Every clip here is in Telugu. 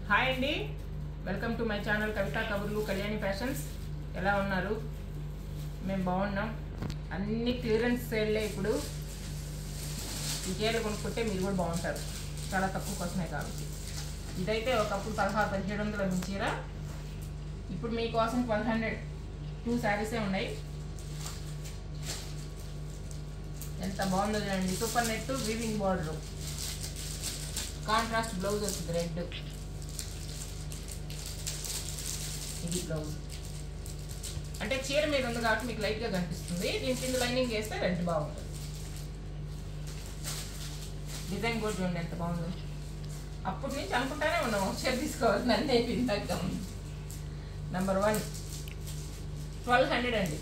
హాయ్ అండి, వెల్కమ్ టు మై ఛానల్ కవితా కబుర్లు కళ్యాణి ఫ్యాషన్స్. ఎలా ఉన్నారు? మేము బాగున్నాం. అన్ని క్లియరెన్స్ సేల్లే. ఇప్పుడు ఈ చీరలు కొనుక్కుంటే మీరు కూడా బాగుంటారు, చాలా తక్కువ కోసమే కాబట్టి. ఇదైతే ఒకప్పుడు 1600-1700 మీ చీర, ఇప్పుడు మీకోసం 1200 2 శారీసే ఉన్నాయి. ఎంత బాగుందో చూడండి. Super net weaving border, contrast blouse వస్తుంది రెడ్. ఇది బ్లౌజ్ అంటే చీర మీద ఉంది కాబట్టి మీకు లైట్గా కనిపిస్తుంది. దీని కింద లైనింగ్ వేస్తే రెడ్ బాగుంటుంది. డిజైన్ కూడా చూడండి ఎంత బాగుందో. అప్పటి నుంచి అనుకుంటానే ఉన్నాము చీర తీసుకోవాలి, నన్ను అయిపోయింది తగ్గం. నెంబర్ 1 1200 అండి.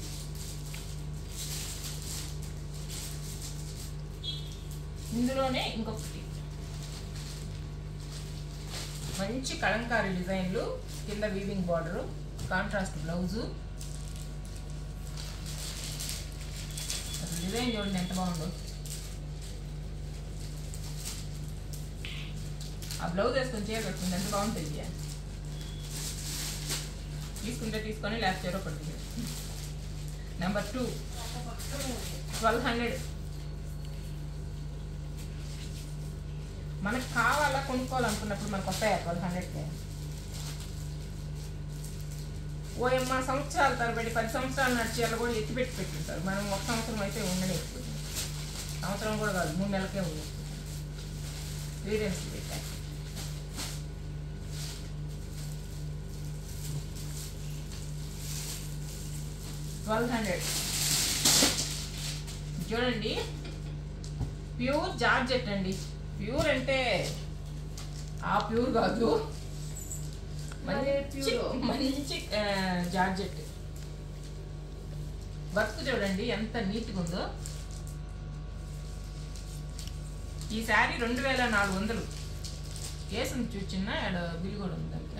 ఇందులోనే ఇంకొకటి మంచి కలంకారీ డిజైన్లు, కింద వీవింగ్ బార్డరు, కాంట్రాస్ట్ బ్లౌజు. అసలు డిజైన్ చూడండి ఎంత బాగుందో. ఆ బ్లౌజ్ వేసుకొని చీర కట్టుకుంటే ఎంత బాగుంటుంది. తీసుకుంటే తీసుకొని లాస్ట్ చీర పడుతుంది. నెంబర్ 2 1200. మనకు కావాలా కొనుక్కోవాలనుకున్నప్పుడు మనకు వస్తాయా 1200కే? ఓఎమ్మ సంవత్సరాల తరబడి 10 సంవత్సరాలు నడిచేయాలి కూడా ఎత్తిపెట్టి పెట్టింటారు. మనం 1 సంవత్సరం అయితే ఉండలేకపోతుంది. సంవత్సరం కూడా కాదు, 3 నెలలకే ఉంది. క్లియరెన్స్ పెట్టారు. $1200 చూడండి. ప్యూర్ జార్జెట్ అండి. ప్యూర్ అంటే ఆ ప్యూర్ కాదు, మంచి జార్జెట్. వర్క్ చూడండి ఎంత నీట్గా ఉందో. ఈ శారీ 2400 వేసింది. చూచిన్న ఆడ బిల్ కూడా ఉంది. దానికి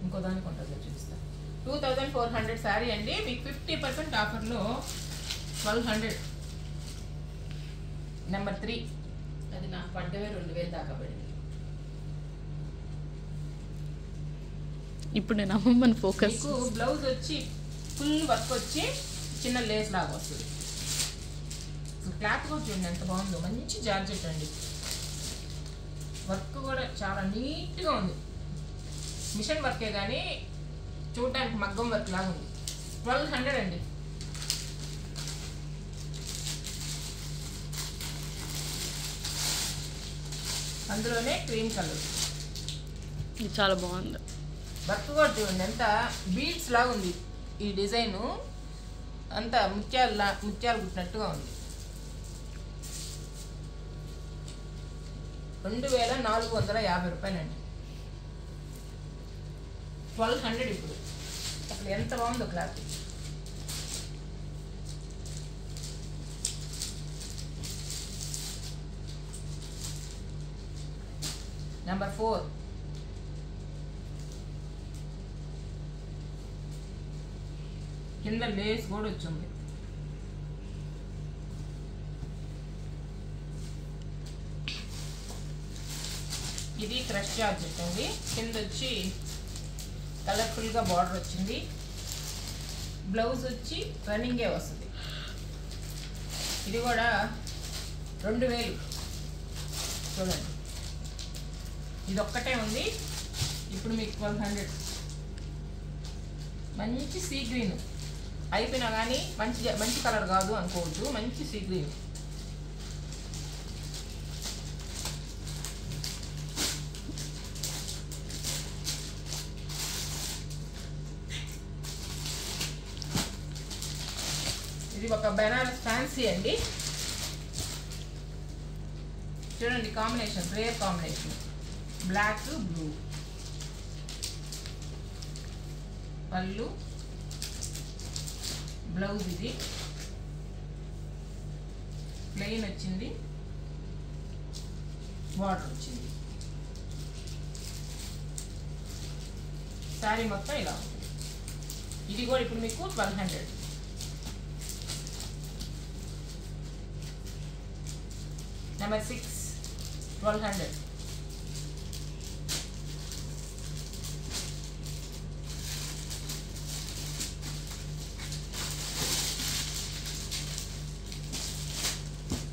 ఇంకో దానికి ఉంటుంది, చూపిస్తా. 2400 శారీ అండి. మీకు 50% ఆఫర్లో 1200. నెంబర్ 3 అది నాకు పడ్డవే 2000 దాకా పడింది. ఇప్పుడు నేను అమ్మమ్మని ఫోకస్. మీకు బ్లౌజ్ వచ్చి ఫుల్ వర్క్ వచ్చి చిన్న లేస్ లాగా వస్తుంది. క్లాత్ కూడా చూడండి ఎంత బాగుందో. మంచి జార్జెట్ అండి. వర్క్ కూడా చాలా నీట్గా ఉంది. మిషన్ వర్కే కానీ చూడడానికి మగ్గం వర్క్ లాగా ఉంది. 1200 అండి. అందులోనే క్రీమ్ కలర్. ఇది చాలా బాగుంది. వర్క్ కూడా చూడండి ఎంత బీడ్స్ లాగా ఉంది. ఈ డిజైను అంతా ముత్యాలు కుట్టినట్టుగా ఉంది. 2450 రూపాయలండి. 1200 ఇప్పుడు. అసలు ఎంత బాగుందో క్లాత్. నెంబర్ 4 కింద లేస్ కూడా వచ్చింది. ఇది క్రష్ జార్జెట్ అండి. కింద వచ్చి కలర్ఫుల్గా బార్డర్ వచ్చింది. బ్లౌజ్ వచ్చి రన్నింగే వస్తుంది. ఇది కూడా 2000 చూడండి. ఇది ఒక్కటే ఉంది. ఇప్పుడు మీకు 1200. మంచి సీ గ్రీన్ అయిపోయినా కానీ మంచి కలర్ కాదు అనుకోవద్దు. మంచి సీ గ్రీన్. ఇది ఒక బెనారస్ ఫ్యాన్సీ అండి. చూడండి combination, rare combination. Black blue పళ్ళు, బ్లౌజ్ ఇది ప్లెయిన్ వచ్చింది, బార్డర్ వచ్చింది. శారీ మొత్తం ఇలా ఉంది. ఇది కూడా ఇప్పుడు మీకు 1200. నెంబర్ 6 1200.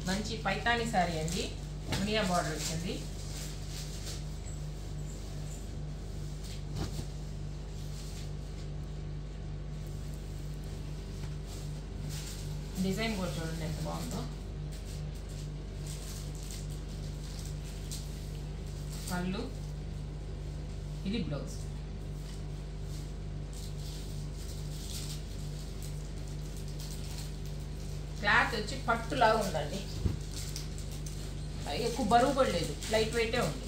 మంచి పైతాని సారీ అండి, మునియా బార్డర్ వచ్చింది. డిజైన్ కూడా చూడండి ఎంత బాగుందో. పళ్ళు, ఇది బ్లౌజ్. క్లాత్ వచ్చి పట్టులాగా ఉందండి, ఎక్కువ బరువు కూడా లేదు, లైట్ వెయిటే ఉంది.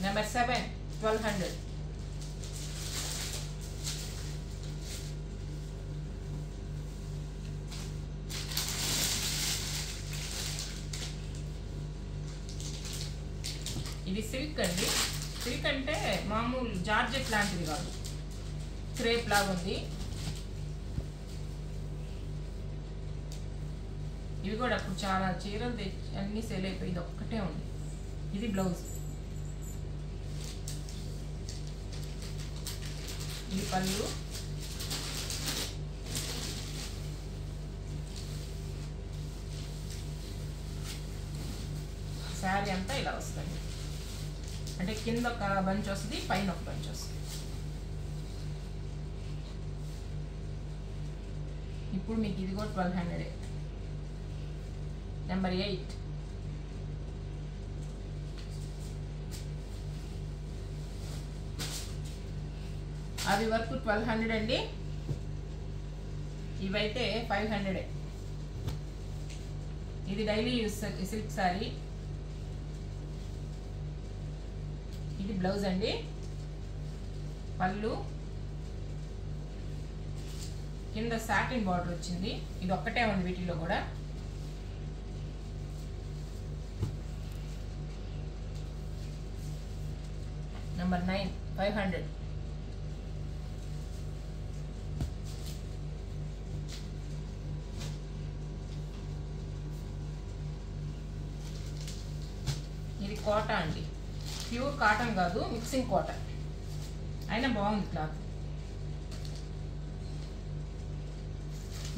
నెంబర్ 7 1200. ఇది సిల్క్ అండి. సిల్క్ అంటే మామూలు జార్జెట్ లాంటిది కాదు, క్రేప్ లాగా ఉంది. ఇవి కూడా అప్పుడు చాలా చీరలు తెచ్చి అన్నీ సేల్ అయిపోయి ఇది ఒక్కటే ఉంది. ఇది బ్లౌజ్, ఇది పళ్ళు, శారీ అంతా ఇలా వస్తుంది. అంటే కింద ఒక బంచ్ వస్తుంది, పైన ఒక బంచ్ వస్తుంది. ఇప్పుడు మీకు ఇది కూడా 1200. నెంబర్ 8 అవి వరకు 1200 అండి, ఇవైతే 500. ఇది డైలీ యూస్ సిల్క్ సారీ. ఇది బ్లౌజ్ అండి, పళ్ళు, కింద సాటిన్ బార్డర్ వచ్చింది. ఇది ఒక్కటే ఉంది వీటిలో కూడా. నెంబర్ 9 500. ఇది కోటా అండి, ప్యూర్ కాటన్ కాదు, మిక్సింగ్ కాటన్, అయినా బాగుంది క్లాత్.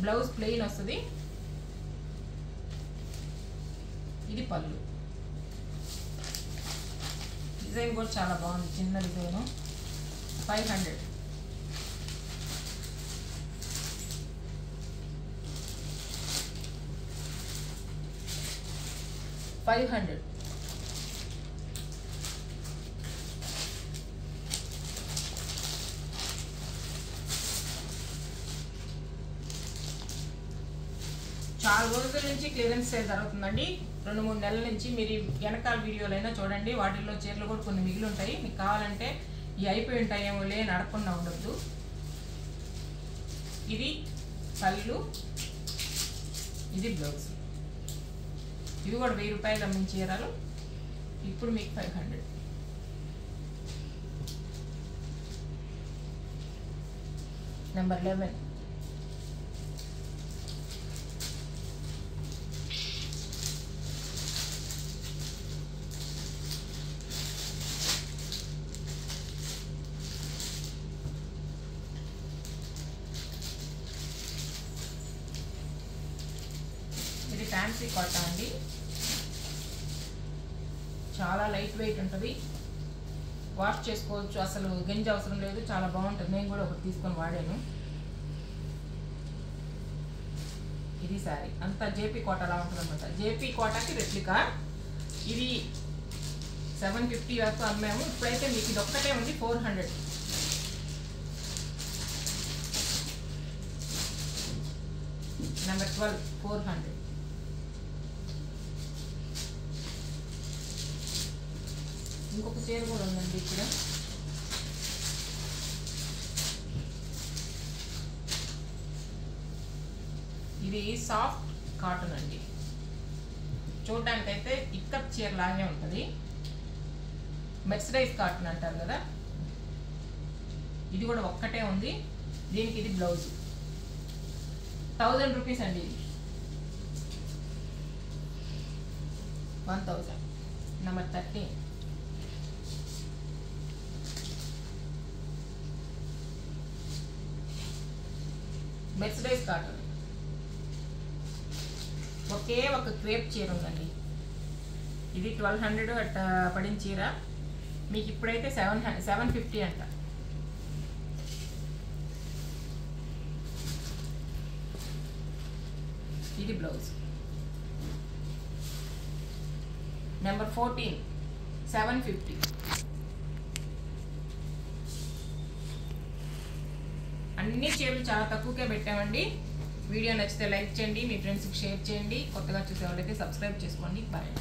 బ్లౌజ్ ప్లెయిన్ వస్తుంది. ఇది పళ్ళు. డిజైన్ కూడా చాలా బాగుంది, చిన్న డిజైన్. 500. చాలా రోజుల నుంచి క్లియరెన్స్ సేల్ జరుగుతుందండి, 2-3 నెలల నుంచి. మీరు వెనకాల వీడియోలైనా చూడండి, వాటిల్లో చీరలు కూడా కొన్ని మిగిలి ఉంటాయి. మీకు కావాలంటే ఇవి అయిపోయి ఉంటాయేమో లే నడకుండా ఉండొద్దు. ఇది పళ్ళు, ఇది బ్లౌజ్. ఇవి కూడా 1000 రూపాయలు అమ్మిన చీరలు, ఇప్పుడు మీకు 500. నెంబర్ 11 ఇది ఫ్యాన్సీ కాటన్ అండి, చాలా లైట్ వెయిట్ ఉంటుంది, వాష్ చేసుకోవచ్చు, అసలు గంజి అవసరం లేదు, చాలా బాగుంటుంది. నేను కూడా ఒకటి తీసుకొని వాడాను. ఇది సారీ అంతా జేపీ కోట అలా ఉంటుంది అనమాట. జేపీ కోటకి రెప్లికా. ఇది 750 వరకు అమ్మాము, ఇప్పుడైతే మీకు ఇది ఒక్కటే ఉంది 400. నెంబర్ 12 400. ఇంకొక చీర కూడా ఉందండి ఇక్కడ. ఇది సాఫ్ట్ కాటన్ అండి, చూడడానికైతే ఇక్కత్ చీర లాగే ఉంటుంది, మెర్సరైజ్ కాటన్ అంటారు కదా. ఇది కూడా ఒక్కటే ఉంది, దీనికి ఇది బ్లౌజ్. 1000 రూపీస్ అండి. 1000 నెంబర్ 13. Mercerised cotton. ఒకే ఒక క్రేప్ చీర ఉందండి. ఇది 1200 అట్లా పడిన చీర. మీకు ఇప్పుడైతే 750 అంట. ఇది బ్లౌజ్. నెంబర్ 14 750. అన్ని చీరలు చాలా తక్కువకే పెట్టామండి. వీడియో నచ్చితే లైక్ చేయండి, మీ ఫ్రెండ్స్కి షేర్ చేయండి, కొత్తగా చూసే వాళ్ళైతే సబ్స్క్రైబ్ చేసుకోండి. బాయ్.